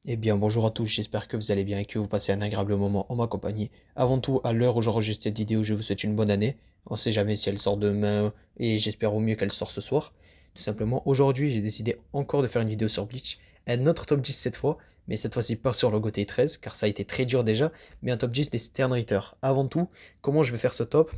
Eh bien, bonjour à tous, j'espère que vous allez bien et que vous passez un agréable moment en ma compagnie. Avant tout, à l'heure où j'enregistre cette vidéo, je vous souhaite une bonne année. On sait jamais si elle sort demain et j'espère au mieux qu'elle sort ce soir. Tout simplement, aujourd'hui, j'ai décidé encore de faire une vidéo sur Bleach. Un autre top 10 cette fois, mais cette fois-ci pas sur le GOTY 13, car ça a été très dur déjà, mais un top 10 des Stern Ritter. Avant tout, comment je vais faire ce top?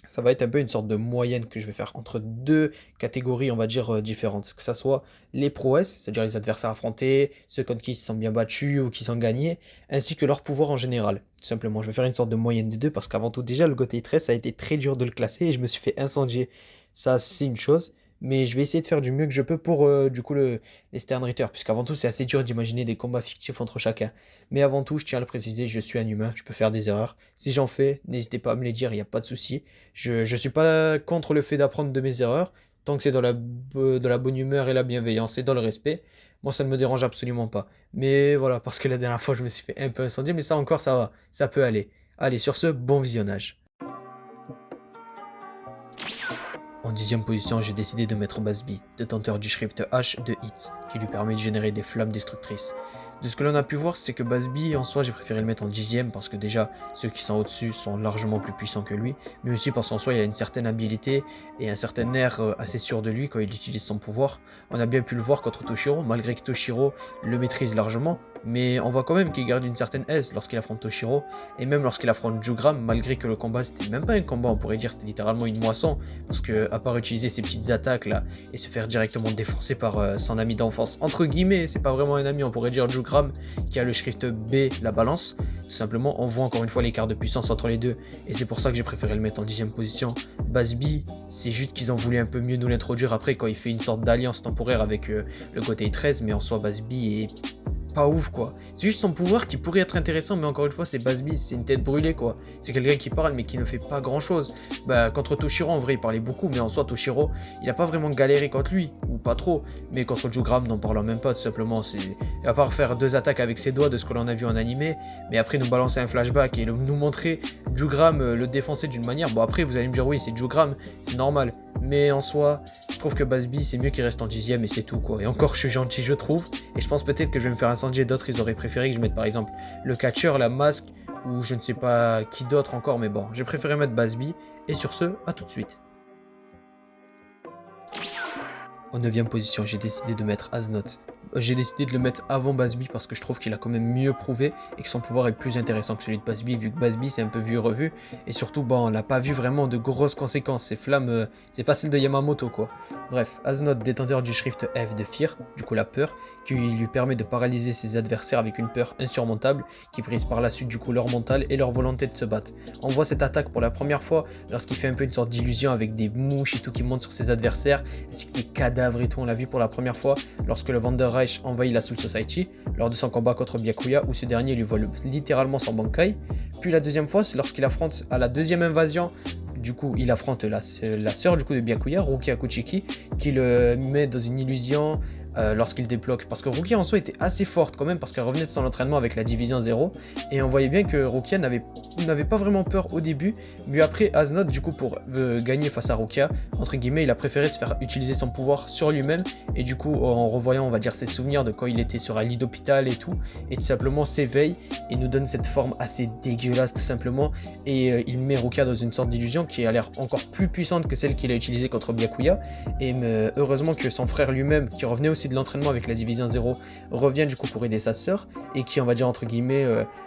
Ça va être un peu une sorte de moyenne que je vais faire entre deux catégories, on va dire, différentes. Que ça soit les prouesses, c'est-à-dire les adversaires affrontés, ceux contre qui ils se sont bien battus ou qui sont gagnés, ainsi que leur pouvoir en général. Tout simplement, je vais faire une sorte de moyenne des deux parce qu'avant tout, déjà, le GOTY 13, ça a été très dur de le classer et je me suis fait incendier. Ça, c'est une chose. Mais je vais essayer de faire du mieux que je peux pour, du coup, les Stern Ritter, puisqu'avant tout, c'est assez dur d'imaginer des combats fictifs entre chacun. Mais avant tout, je tiens à le préciser, je suis un humain, je peux faire des erreurs. Si j'en fais, n'hésitez pas à me les dire, il n'y a pas de souci. Je suis pas contre le fait d'apprendre de mes erreurs, tant que c'est dans la bonne humeur et la bienveillance et dans le respect. Moi, ça ne me dérange absolument pas. Mais voilà, parce que la dernière fois, je me suis fait un peu incendier, mais ça encore, ça va, ça peut aller. Allez, sur ce, bon visionnage. En dixième position, j'ai décidé de mettre Basby, détenteur du Shrift H de Hit, qui lui permet de générer des flammes destructrices. De ce que l'on a pu voir, c'est que Basby, en soi, j'ai préféré le mettre en dixième parce que déjà, ceux qui sont au-dessus sont largement plus puissants que lui, mais aussi parce qu'en soi, il a une certaine habileté et un certain air assez sûr de lui quand il utilise son pouvoir. On a bien pu le voir contre Toshiro, malgré que Toshiro le maîtrise largement, mais on voit quand même qu'il garde une certaine aise lorsqu'il affronte Toshiro, et même lorsqu'il affronte Jugram, malgré que le combat, c'était même pas un combat, on pourrait dire, c'était littéralement une moisson, parce que à part utiliser ses petites attaques là et se faire directement défoncer par son ami d'enfance, entre guillemets, c'est pas vraiment un ami, on pourrait dire Jugram qui a le Shrift B, la balance. Tout simplement, on voit encore une fois l'écart de puissance entre les deux et c'est pour ça que j'ai préféré le mettre en dixième position. Basby, c'est juste qu'ils ont voulu un peu mieux nous l'introduire après quand il fait une sorte d'alliance temporaire avec le côté 13, mais en soi Basby est pas ouf quoi. C'est juste son pouvoir qui pourrait être intéressant, mais encore une fois, c'est Basby, c'est une tête brûlée quoi. C'est quelqu'un qui parle mais qui ne fait pas grand chose. Bah, contre Toshiro, en vrai, il parlait beaucoup, mais en soi, Toshiro, il a pas vraiment galéré contre lui, ou pas trop. Mais contre Jugram, n'en parlons même pas, tout simplement. C'est à part faire deux attaques avec ses doigts de ce que l'on a vu en animé, mais après nous balancer un flashback et nous montrer Jugram le défoncer d'une manière. Bon, après, vous allez me dire, oui, c'est Jugram, c'est normal. Mais en soi, je trouve que Basby, c'est mieux qu'il reste en dixième et c'est tout quoi. Et encore, je suis gentil, je trouve. Et je pense peut-être que je vais me faire incendier. D'autres, ils auraient préféré que je mette par exemple le catcher, la masque, ou je ne sais pas qui d'autre encore. Mais bon, j'ai préféré mettre Basby. Et sur ce, à tout de suite. En neuvième position, j'ai décidé de mettre Asnoth. J'ai décidé de le mettre avant Basby parce que je trouve qu'il a quand même mieux prouvé et que son pouvoir est plus intéressant que celui de Basby, vu que Basby c'est un peu vu et revu. Et surtout, bon, on n'a pas vu vraiment de grosses conséquences. Ces flammes, c'est pas celle de Yamamoto quoi. Bref, Asnoth, détenteur du Shrift F de Fear, du coup la peur, qui lui permet de paralyser ses adversaires avec une peur insurmontable, qui brise par la suite du coup leur mental et leur volonté de se battre. On voit cette attaque pour la première fois lorsqu'il fait un peu une sorte d'illusion avec des mouches et tout qui montent sur ses adversaires, ainsi que des cadavres et tout. On l'a vu pour la première fois lorsque le Vanderreich envahit la Soul Society, lors de son combat contre Byakuya, où ce dernier lui vole littéralement son Bankai. Puis la deuxième fois, c'est lorsqu'il affronte à la deuxième invasion. Du coup, il affronte la sœur du coup de Byakuya, Rukia Kuchiki, qui le met dans une illusion lorsqu'il débloque. Parce que Rukia en soi était assez forte quand même, parce qu'elle revenait de son entraînement avec la division 0. Et on voyait bien que Rukia n'avait pas vraiment peur au début. Mais après, Asnoth, du coup, pour gagner face à Rukia, entre guillemets, il a préféré se faire utiliser son pouvoir sur lui-même. Et du coup, en revoyant, on va dire, ses souvenirs de quand il était sur un lit d'hôpital et tout, et tout simplement s'éveille et nous donne cette forme assez dégueulasse, tout simplement. Et il met Rukia dans une sorte d'illusion qui a l'air encore plus puissante que celle qu'il a utilisée contre Byakuya. Et heureusement que son frère lui-même, qui revenait aussi de l'entraînement avec la Division 0, revient du coup pour aider sa sœur, et qui, on va dire, entre guillemets,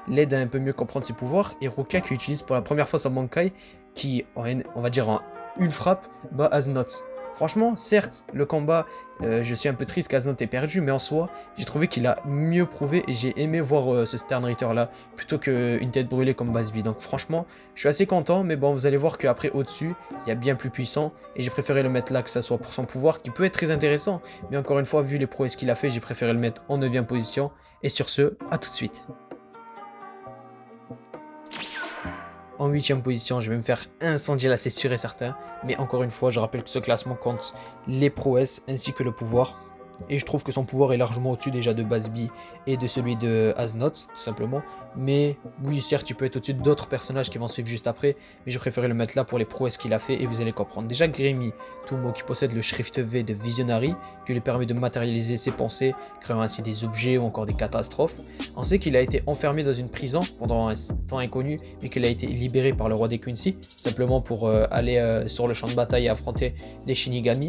l'aide à un peu mieux comprendre ses pouvoirs. Et Rukia qui utilise pour la première fois son Bankai, qui, on va dire, en une frappe, bat Asnoth. Franchement, certes, le combat, je suis un peu triste qu'Asnoth ait perdu, mais en soi, j'ai trouvé qu'il a mieux prouvé et j'ai aimé voir ce Stern Ritter là, plutôt qu'une tête brûlée comme Basby. Donc franchement, je suis assez content, mais bon, vous allez voir qu'après, au-dessus, il y a bien plus puissant, et j'ai préféré le mettre là, que ça soit pour son pouvoir, qui peut être très intéressant, mais encore une fois, vu les prouesses qu'il a fait, j'ai préféré le mettre en 9ème position, et sur ce, à tout de suite. En huitième position, je vais me faire incendier là, c'est sûr et certain. Mais encore une fois, je rappelle que ce classement compte les prouesses ainsi que le pouvoir. Et je trouve que son pouvoir est largement au-dessus déjà de Basby et de celui de Aznots, tout simplement. Mais oui, certes, il peut être au-dessus d'autres personnages qui vont suivre juste après, mais j'ai préféré le mettre là pour les prouesses qu'il a fait et vous allez comprendre. Déjà, Grémy, Tumo, qui possède le Shrift V de Visionary, qui lui permet de matérialiser ses pensées, créant ainsi des objets ou encore des catastrophes. On sait qu'il a été enfermé dans une prison pendant un temps inconnu, mais qu'il a été libéré par le roi des Quincy, simplement pour aller sur le champ de bataille et affronter les Shinigami.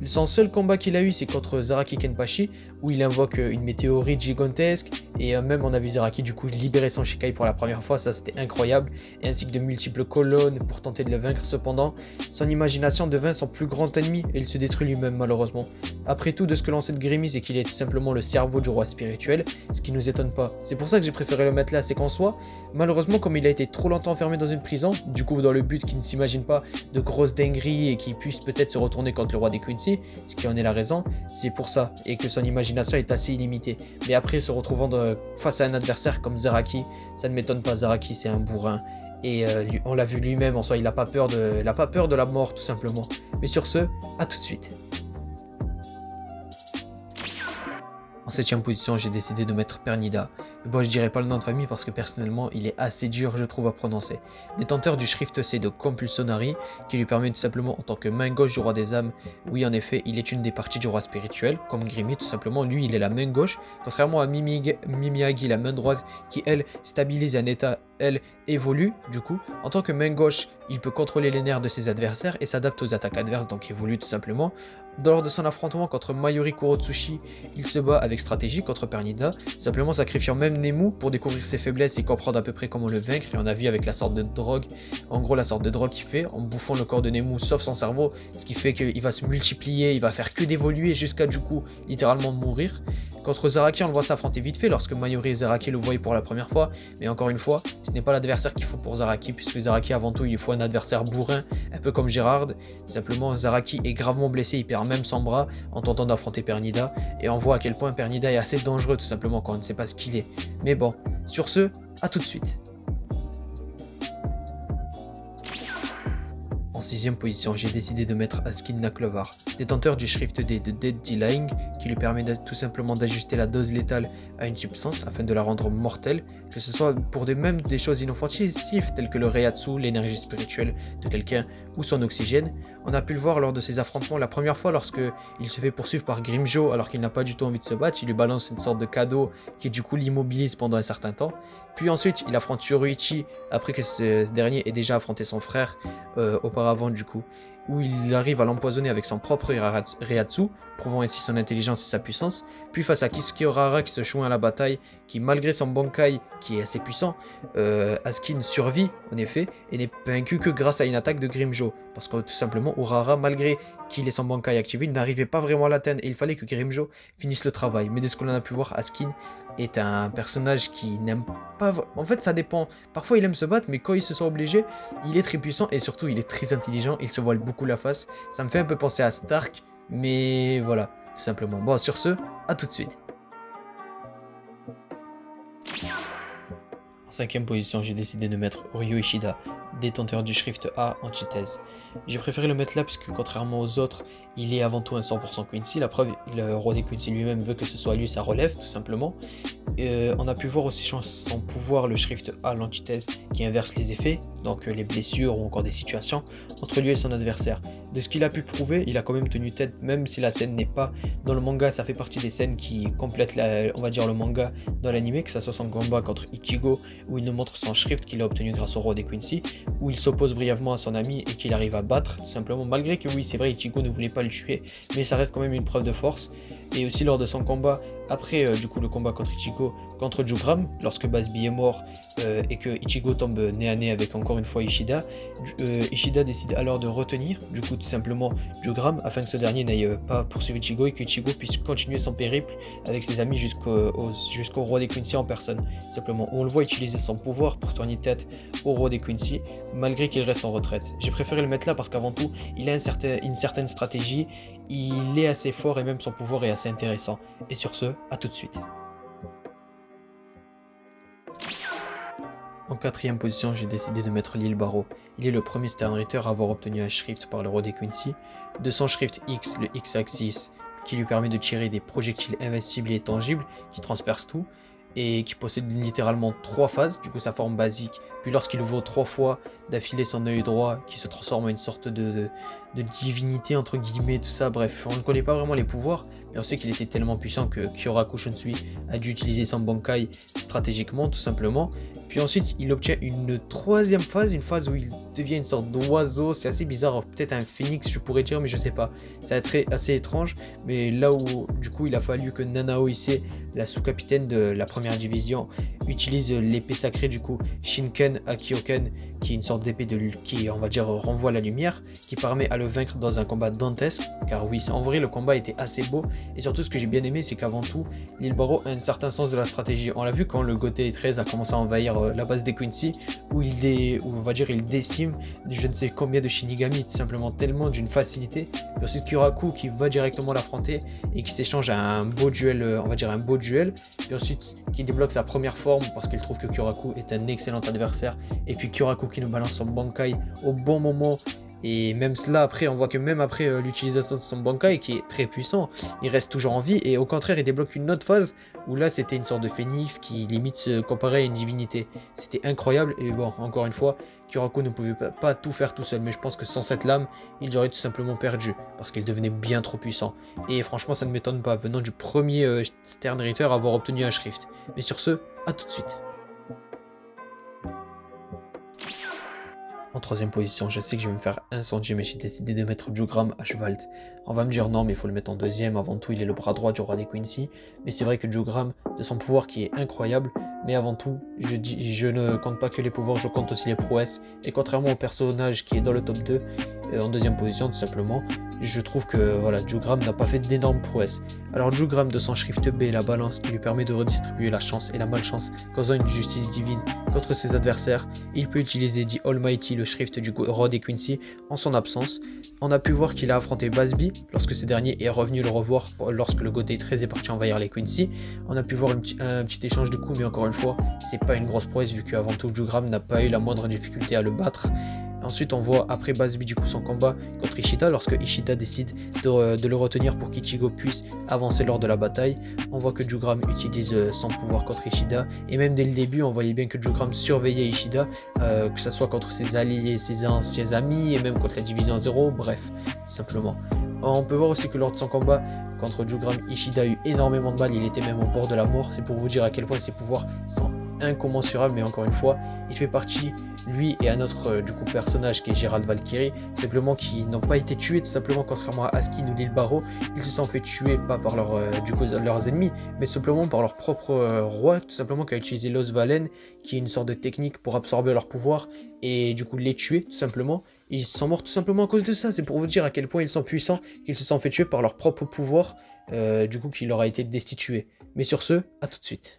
Son seul combat qu'il a eu, c'est contre Zaraki Kenpachi, où il invoque une météorite gigantesque, et même on a vu Zaraki du coup libérer son Shikai pour la première fois, ça c'était incroyable, et ainsi que de multiples colonnes pour tenter de le vaincre. Cependant, son imagination devint son plus grand ennemi, et il se détruit lui-même malheureusement. Après tout, de ce que l'on sait de Grémy, c'est qu'il est tout simplement le cerveau du roi spirituel, ce qui nous étonne pas. C'est pour ça que j'ai préféré le mettre là, c'est qu'en soi, malheureusement comme il a été trop longtemps enfermé dans une prison, du coup dans le but qu'il ne s'imagine pas de grosses dingueries et qu'il puisse peut-être se retourner contre le roi des Quincy, ce qui en est la raison, c'est pour ça, et que son imagination est assez illimitée. Mais après, se retrouvant face à un adversaire comme Zaraki, ça ne m'étonne pas, Zaraki c'est un bourrin, et on l'a vu lui-même, en soi, il n'a pas peur de la mort tout simplement. Mais sur ce, à tout de suite. En 7ème position, j'ai décidé de mettre Pernida. Bon, je dirais pas le nom de famille parce que personnellement, il est assez dur, je trouve, à prononcer. Détenteur du Shrift C de Compulsonary, qui lui permet tout simplement, en tant que main gauche du roi des âmes, oui, en effet, il est une des parties du roi spirituel, comme Grémy, tout simplement, lui, il est la main gauche, contrairement à Mimiagi, la main droite, qui, elle, stabilise un état, elle, évolue, du coup. En tant que main gauche, il peut contrôler les nerfs de ses adversaires et s'adapte aux attaques adverses, donc évolue tout simplement. Lors de son affrontement contre Mayuri Kurotsushi, il se bat avec stratégie contre Pernida, simplement sacrifiant même Nemu pour découvrir ses faiblesses et comprendre à peu près comment le vaincre, et on a vu avec la sorte de drogue, en gros la sorte de drogue qu'il fait, en bouffant le corps de Nemu sauf son cerveau, ce qui fait qu'il va se multiplier, il va faire que d'évoluer jusqu'à du coup littéralement mourir. Contre Zaraki, on le voit s'affronter vite fait lorsque Mayuri et Zaraki le voient pour la première fois, mais encore une fois, ce n'est pas l'adversaire qu'il faut pour Zaraki, puisque Zaraki avant tout il faut un adversaire bourrin, un peu comme Gérard. Simplement Zaraki est gravement blessé, il perd même son bras en tentant d'affronter Pernida, et on voit à quel point Pernida est assez dangereux tout simplement quand on ne sait pas ce qu'il est. Mais bon, sur ce, à tout de suite. En 6ème position, j'ai décidé de mettre Askin Naklovar, détenteur du Shrift D de Dead Delaying, qui lui permet tout simplement d'ajuster la dose létale à une substance afin de la rendre mortelle, que ce soit pour même des choses inoffensives telles que le Reiatsu, l'énergie spirituelle de quelqu'un, ou son oxygène. On a pu le voir lors de ses affrontements la première fois lorsque il se fait poursuivre par Grimjo alors qu'il n'a pas du tout envie de se battre, il lui balance une sorte de cadeau qui du coup l'immobilise pendant un certain temps. Puis ensuite il affronte Yoruichi après que ce dernier ait déjà affronté son frère auparavant du coup, où il arrive à l'empoisonner avec son propre Reiatsu, prouvant ainsi son intelligence et sa puissance. Puis face à Kisuke Ohara qui se joint à la bataille, qui malgré son Bankai qui est assez puissant, Askin survit en effet et n'est vaincu que grâce à une attaque de Grimjo, parce que tout simplement Ohara, malgré qu'il ait son Bankai activé, il n'arrivait pas vraiment à l'atteindre et il fallait que Grimjo finisse le travail. Mais de ce que l'on a pu voir, Askin est un personnage qui n'aime pas... En fait ça dépend, parfois il aime se battre, mais quand il se sent obligé, il est très puissant et surtout il est très intelligent, il se voile beaucoup la face. Ça me fait un peu penser à Stark, mais voilà, tout simplement. Bon, sur ce, à tout de suite. En 5ème position, j'ai décidé de mettre Ryo Ishida, détenteur du Shrift A antithèse. J'ai préféré le mettre là puisque contrairement aux autres, il est avant tout un 100% Quincy. La preuve, le roi des Quincy lui-même veut que ce soit lui sa relève, tout simplement. On a pu voir aussi son pouvoir, le Shrift A l'antithèse, qui inverse les effets, donc les blessures ou encore des situations, entre lui et son adversaire. De ce qu'il a pu prouver, il a quand même tenu tête, même si la scène n'est pas dans le manga, ça fait partie des scènes qui complètent, on va dire, le manga dans l'anime, que ça soit son combat contre Ichigo, où il nous montre son Shrift qu'il a obtenu grâce au roi des Quincy, où il s'oppose brièvement à son ami et qu'il arrive à battre, tout simplement, malgré que oui, c'est vrai, Ichigo ne voulait pas le tuer, mais ça reste quand même une preuve de force. Et aussi lors de son combat, après du coup le combat contre Ichigo, contre Jugram, lorsque Basby est mort et que Ichigo tombe nez à nez avec encore une fois Ishida, Ishida décide alors de retenir du coup tout simplement Jugram afin que ce dernier n'aille pas poursuivre Ichigo et que Ichigo puisse continuer son périple avec ses amis jusqu'au roi des Quincy en personne. Simplement, on le voit utiliser son pouvoir pour tourner tête au roi des Quincy malgré qu'il reste en retraite. J'ai préféré le mettre là parce qu'avant tout, il a une certaine stratégie, il est assez fort et même son pouvoir est assez intéressant. Et sur ce, à tout de suite. En 4ème position, j'ai décidé de mettre Lil Barrow. Il est le premier Sternritter à avoir obtenu un Shrift par le roi des Quincy. De son Shrift X, le X-Axis, qui lui permet de tirer des projectiles invincibles et tangibles qui transpercent tout et qui possède littéralement 3 phases, du coup sa forme basique, puis lorsqu'il ouvre 3 fois d'affilée son œil droit qui se transforme en une sorte de divinité entre guillemets, tout ça, bref, on ne connaît pas vraiment les pouvoirs, mais on sait qu'il était tellement puissant que Kyoraku Shunsui a dû utiliser son Bankai stratégiquement tout simplement, puis ensuite il obtient une troisième phase, une phase où il devient une sorte d'oiseau, c'est assez bizarre, peut-être un phénix je pourrais dire, mais je sais pas, c'est assez étrange, mais là où du coup il a fallu que Nanao Issei, la sous-capitaine de la première division, utilise l'épée sacrée du coup Shinken Akioken, qui est une sorte d'épée qui on va dire renvoie la lumière, qui permet à le vaincre dans un combat dantesque, car oui, en vrai le combat était assez beau, et surtout ce que j'ai bien aimé c'est qu'avant tout, l'île Barreau a un certain sens de la stratégie. On l'a vu quand le Gotei 13 a commencé à envahir la base des Quincy, où on va dire il décime je ne sais combien de Shinigami, tout simplement tellement d'une facilité, et ensuite Kyoraku qui va directement l'affronter, et qui s'échange à un beau duel, on va dire un beau duel, et ensuite qui débloque sa première forme parce qu'il trouve que Kyoraku est un excellent adversaire, et puis Kyoraku qui nous balance son Bankai au bon moment, et même cela après, on voit que même après l'utilisation de son Bankai qui est très puissant, il reste toujours en vie, et au contraire il débloque une autre phase où là c'était une sorte de phénix qui limite se comparait à une divinité. C'était incroyable, et bon, encore une fois, Kyoraku ne pouvait pas tout faire tout seul, mais je pense que sans cette lame, il aurait tout simplement perdu, parce qu'il devenait bien trop puissant. Et franchement ça ne m'étonne pas, venant du premier Stern Ritter à avoir obtenu un Shrift. Mais sur ce, à tout de suite. En troisième position, je sais que je vais me faire incendier, mais j'ai décidé de mettre Jugram Ashvalt. On va me dire non, mais il faut le mettre en deuxième, avant tout il est le bras droit du roi des Quincy, mais c'est vrai que Jugram, de son pouvoir qui est incroyable, mais avant tout, je ne compte pas que les pouvoirs, je compte aussi les prouesses, et contrairement au personnage qui est dans le top 2, en deuxième position tout simplement, je trouve que voilà, Jugram n'a pas fait d'énormes prouesses. Alors Jugram de son Shrift B, la balance qui lui permet de redistribuer la chance et la malchance, causant une justice divine contre ses adversaires, il peut utiliser The Almighty, le Shrift du roi des Quincy, en son absence. On a pu voir qu'il a affronté Basby lorsque ce dernier est revenu le revoir lorsque le Gotei 13 est parti envahir les Quincy. On a pu voir un petit échange de coups, mais encore une fois, c'est pas une grosse prouesse vu qu'avant tout Jugram n'a pas eu la moindre difficulté à le battre. Ensuite, on voit après Basby du coup son combat contre Ishida lorsque Ishida décide de le retenir pour qu'Ichigo puisse avancer lors de la bataille. On voit que Jugram utilise son pouvoir contre Ishida, et même dès le début, on voyait bien que Jugram surveillait Ishida, que ce soit contre ses alliés, ses anciens amis, et même contre la division 0, bref, simplement. On peut voir aussi que lors de son combat contre Jugram, Ishida a eu énormément de mal, il était même au bord de la mort. C'est pour vous dire à quel point ses pouvoirs sont incommensurables, mais encore une fois, il fait partie, lui et un autre du coup personnage qui est Gérald Valkyrie, simplement qui n'ont pas été tués, tout simplement contrairement à Askin ou Lil Barrow, ils se sont fait tuer pas par leurs ennemis, mais simplement par leur propre roi, tout simplement qui a utilisé l'os Valen, qui est une sorte de technique pour absorber leur pouvoir et du coup les tuer tout simplement. Ils sont morts tout simplement à cause de ça, c'est pour vous dire à quel point ils sont puissants, qu'ils se sont fait tuer par leur propre pouvoir, du coup qui leur a été destitué. Mais sur ce, à tout de suite.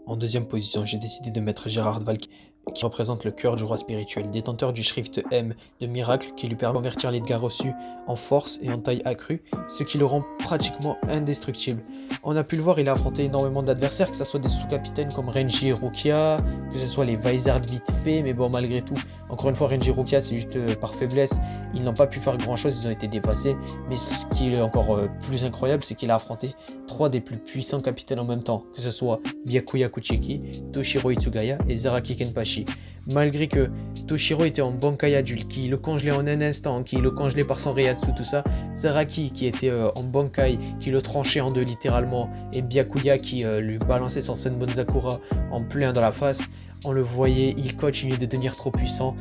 En deuxième position, j'ai décidé de mettre Gérard Valkyrie, qui représente le cœur du roi spirituel, détenteur du Shrift M de miracle qui lui permet de convertir les dégâts reçus en force et en taille accrue, ce qui le rend pratiquement indestructible. On a pu le voir, il a affronté énormément d'adversaires, que ce soit des sous-capitaines comme Renji Rukia, que ce soit les Vizard vite fait, mais bon malgré tout, encore une fois Renji Rukia c'est juste par faiblesse, ils n'ont pas pu faire grand chose, ils ont été dépassés, mais ce qui est encore plus incroyable, c'est qu'il a affronté 3 des plus puissants capitaines en même temps, que ce soit Byakuya Kuchiki, Toshiro Itsugaya et Zaraki Kenpachi. Malgré que Toshiro était en Bankai adulte, qui le congelait en un instant, qui le congelait par son Reiatsu, tout ça, Zaraki qui était en Bankai, qui le tranchait en deux littéralement, et Byakuya qui lui balançait son Senbonzakura en plein dans la face, on le voyait, il continuait de devenir trop puissant,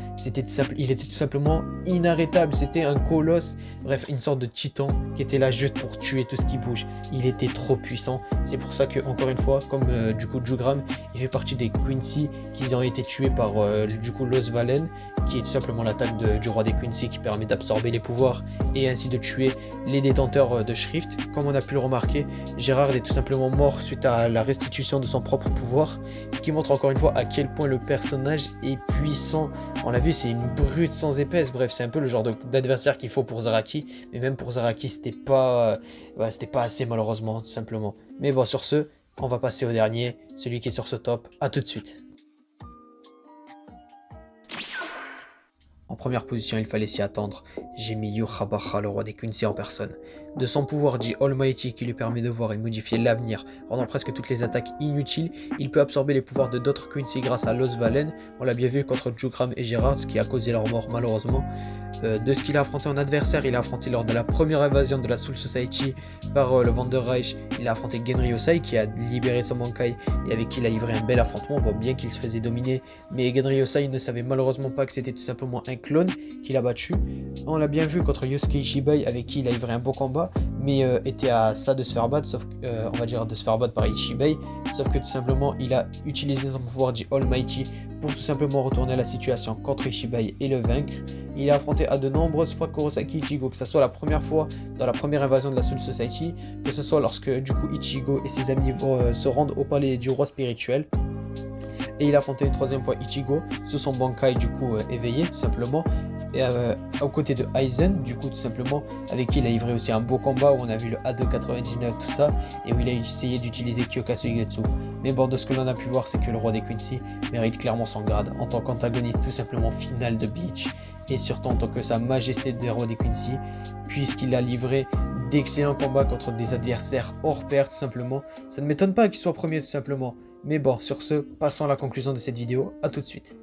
il était tout simplement inarrêtable, c'était un colosse, bref, une sorte de titan qui était là juste pour tuer tout ce qui bouge. Il était trop puissant, c'est pour ça que, encore une fois, comme du coup Jugram, il fait partie des Quincy qui ont été tués par du coup Los Valen, qui est tout simplement l'attaque du roi des Quincy qui permet d'absorber les pouvoirs et ainsi de tuer les détenteurs de Shrift. Comme on a pu le remarquer, Gérard est tout simplement mort suite à la restitution de son propre pouvoir, ce qui montre encore une fois à quel point le personnage est puissant. On l'a vu, c'est une brute sans épaisse, bref, c'est un peu le genre d'adversaire qu'il faut pour Zaraki, mais même pour Zaraki, c'était pas assez malheureusement, tout simplement. Mais bon, sur ce, on va passer au dernier, celui qui est sur ce top. À tout de suite. En première position, il fallait s'y attendre, j'ai mis Yurhabaha, le roi des Quincy en personne. De son pouvoir dit Almighty qui lui permet de voir et modifier l'avenir, rendant presque toutes les attaques inutiles, il peut absorber les pouvoirs de d'autres Quincy grâce à Los Valen, on l'a bien vu contre Jukram et Gerard, ce qui a causé leur mort malheureusement. De ce qu'il a affronté en adversaire, il a affronté lors de la première invasion de la Soul Society par le Vanderreich, il a affronté Genryosei qui a libéré son Bankai et avec qui il a livré un bel affrontement, bon, bien qu'il se faisait dominer, mais Genryosei ne savait malheureusement pas que c'était tout simplement un clone qu'il a battu. On l'a bien vu contre Yosuke Ishibai avec qui il a livré un beau combat, mais était à ça de se faire battre, sauf on va dire de se faire battre par Ishibai, sauf que tout simplement il a utilisé son pouvoir dit Almighty pour tout simplement retourner la situation contre Ishibai et le vaincre. Il a affronté à de nombreuses fois Kurosaki Ichigo, que ce soit la première fois dans la première invasion de la Soul Society, que ce soit lorsque du coup Ichigo et ses amis se rendent au palais du roi spirituel. Et il a affronté une troisième fois Ichigo sous son Bankai du coup éveillé tout simplement, et, aux côtés de Aizen du coup tout simplement, avec qui il a livré aussi un beau combat où on a vu le A299 tout ça, et où il a essayé d'utiliser Kyoka Suigetsu. Mais bon, de ce que l'on a pu voir, c'est que le roi des Quincy mérite clairement son grade en tant qu'antagoniste tout simplement final de Bleach, et surtout en tant que sa majesté de roi des Quincy, puisqu'il a livré d'excellents combats contre des adversaires hors pair tout simplement. Ça ne m'étonne pas qu'il soit premier tout simplement. Mais bon, sur ce, passons à la conclusion de cette vidéo, à tout de suite.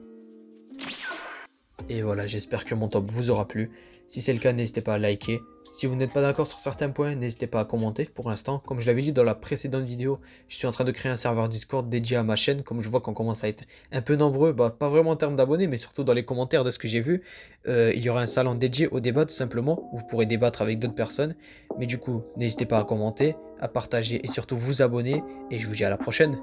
Et voilà, j'espère que mon top vous aura plu. Si c'est le cas, n'hésitez pas à liker. Si vous n'êtes pas d'accord sur certains points, n'hésitez pas à commenter. Pour l'instant, comme je l'avais dit dans la précédente vidéo, je suis en train de créer un serveur Discord dédié à ma chaîne. Comme je vois qu'on commence à être un peu nombreux, bah, pas vraiment en termes d'abonnés, mais surtout dans les commentaires de ce que j'ai vu. Il y aura un salon dédié au débat tout simplement, où vous pourrez débattre avec d'autres personnes. Mais du coup, n'hésitez pas à commenter, à partager et surtout vous abonner. Et je vous dis à la prochaine.